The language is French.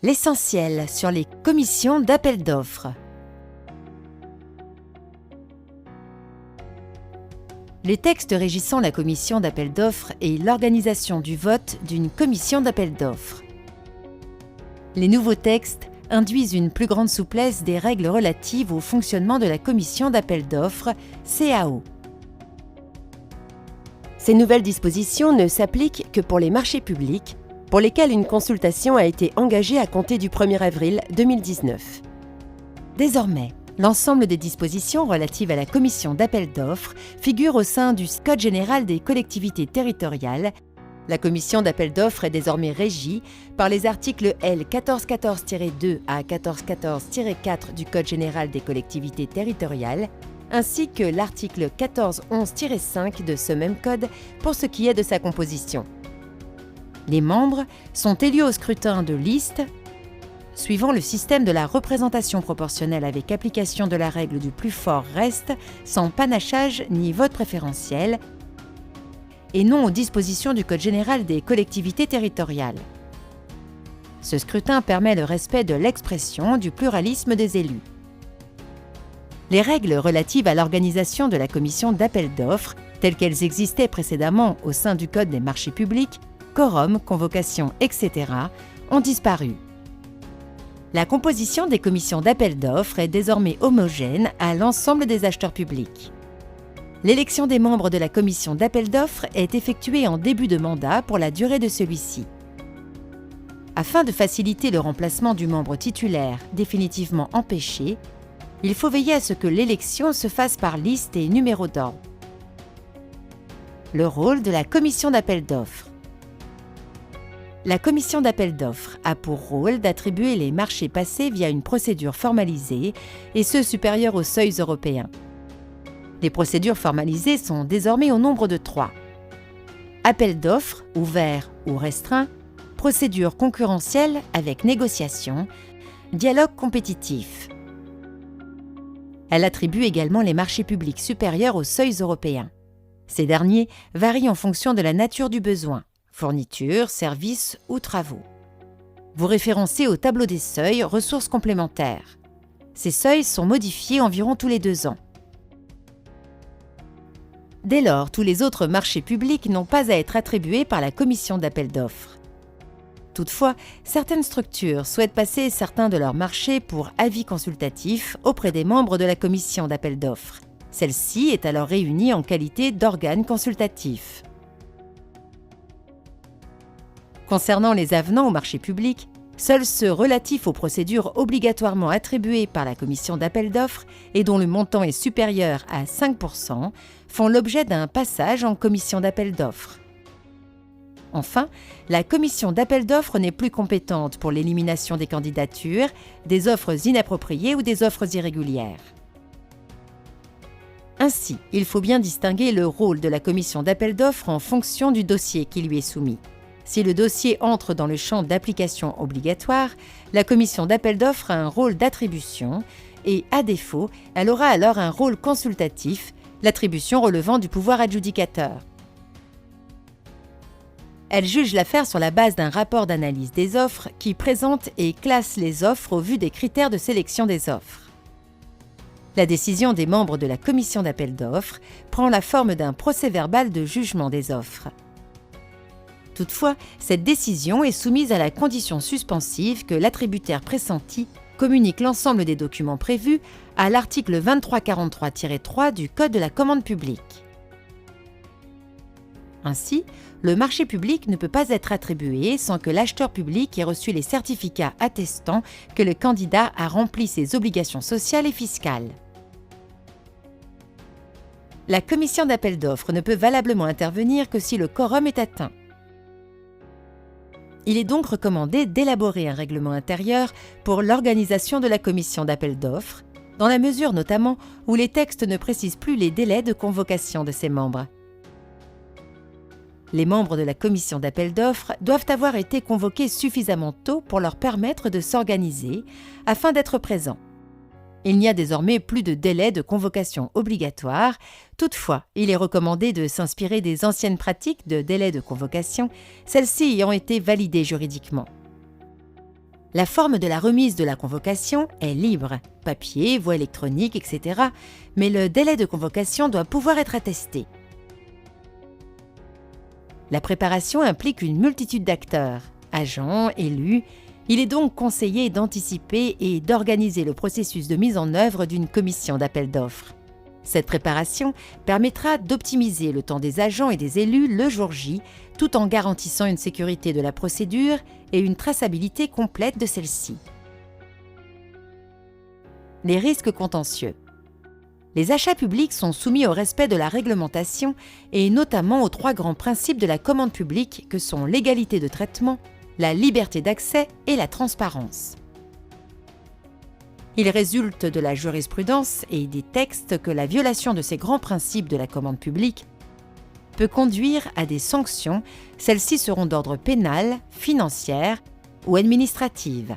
L'essentiel sur les commissions d'appel d'offres. Les textes régissant la commission d'appel d'offres et l'organisation du vote d'une commission d'appel d'offres. Les nouveaux textes induisent une plus grande souplesse des règles relatives au fonctionnement de la commission d'appel d'offres, CAO. Ces nouvelles dispositions ne s'appliquent que pour les marchés publics, pour lesquels une consultation a été engagée à compter du 1er avril 2019. Désormais, l'ensemble des dispositions relatives à la commission d'appel d'offres figurent au sein du Code général des collectivités territoriales. La commission d'appel d'offres est désormais régie par les articles L 1414-2 à 1414-4 du Code général des collectivités territoriales, ainsi que l'article 1411-5 de ce même code pour ce qui est de sa composition. Les membres sont élus au scrutin de liste, suivant le système de la représentation proportionnelle avec application de la règle du plus fort reste, sans panachage ni vote préférentiel, et non aux dispositions du Code général des collectivités territoriales. Ce scrutin permet le respect de l'expression du pluralisme des élus. Les règles relatives à l'organisation de la commission d'appel d'offres, telles qu'elles existaient précédemment au sein du Code des marchés publics, quorum, convocation, etc., ont disparu. La composition des commissions d'appel d'offres est désormais homogène à l'ensemble des acheteurs publics. L'élection des membres de la commission d'appel d'offres est effectuée en début de mandat pour la durée de celui-ci. Afin de faciliter le remplacement du membre titulaire définitivement empêché, il faut veiller à ce que l'élection se fasse par liste et numéro d'ordre. Le rôle de la commission d'appel d'offres. La commission d'appel d'offres a pour rôle d'attribuer les marchés passés via une procédure formalisée, et ceux supérieurs aux seuils européens. Les procédures formalisées sont désormais au nombre de 3. Appel d'offres, ouvert ou restreint, procédure concurrentielle avec négociation, dialogue compétitif. Elle attribue également les marchés publics supérieurs aux seuils européens. Ces derniers varient en fonction de la nature du besoin. Fournitures, services ou travaux. Vous référencez au tableau des seuils ressources complémentaires. Ces seuils sont modifiés environ tous les 2 ans. Dès lors, tous les autres marchés publics n'ont pas à être attribués par la commission d'appel d'offres. Toutefois, certaines structures souhaitent passer certains de leurs marchés pour avis consultatif auprès des membres de la commission d'appel d'offres. Celle-ci est alors réunie en qualité d'organe consultatif. Concernant les avenants au marché public, seuls ceux relatifs aux procédures obligatoirement attribuées par la commission d'appel d'offres et dont le montant est supérieur à 5% font l'objet d'un passage en commission d'appel d'offres. Enfin, la commission d'appel d'offres n'est plus compétente pour l'élimination des candidatures, des offres inappropriées ou des offres irrégulières. Ainsi, il faut bien distinguer le rôle de la commission d'appel d'offres en fonction du dossier qui lui est soumis. Si le dossier entre dans le champ d'application obligatoire, la commission d'appel d'offres a un rôle d'attribution et, à défaut, elle aura alors un rôle consultatif, l'attribution relevant du pouvoir adjudicateur. Elle juge l'affaire sur la base d'un rapport d'analyse des offres qui présente et classe les offres au vu des critères de sélection des offres. La décision des membres de la commission d'appel d'offres prend la forme d'un procès-verbal de jugement des offres. Toutefois, cette décision est soumise à la condition suspensive que l'attributaire pressenti communique l'ensemble des documents prévus à l'article 2343-3 du Code de la commande publique. Ainsi, le marché public ne peut pas être attribué sans que l'acheteur public ait reçu les certificats attestant que le candidat a rempli ses obligations sociales et fiscales. La commission d'appel d'offres ne peut valablement intervenir que si le quorum est atteint. Il est donc recommandé d'élaborer un règlement intérieur pour l'organisation de la commission d'appel d'offres, dans la mesure notamment où les textes ne précisent plus les délais de convocation de ses membres. Les membres de la commission d'appel d'offres doivent avoir été convoqués suffisamment tôt pour leur permettre de s'organiser afin d'être présents. Il n'y a désormais plus de délai de convocation obligatoire. Toutefois, il est recommandé de s'inspirer des anciennes pratiques de délai de convocation, celles-ci ayant été validées juridiquement. La forme de la remise de la convocation est libre, papier, voie électronique, etc. Mais le délai de convocation doit pouvoir être attesté. La préparation implique une multitude d'acteurs, agents, élus. Il est donc conseillé d'anticiper et d'organiser le processus de mise en œuvre d'une commission d'appel d'offres. Cette préparation permettra d'optimiser le temps des agents et des élus le jour J, tout en garantissant une sécurité de la procédure et une traçabilité complète de celle-ci. Les risques contentieux. Les achats publics sont soumis au respect de la réglementation et notamment aux 3 grands principes de la commande publique que sont l'égalité de traitement, la liberté d'accès et la transparence. Il résulte de la jurisprudence et des textes que la violation de ces grands principes de la commande publique peut conduire à des sanctions. Celles-ci seront d'ordre pénal, financière ou administrative.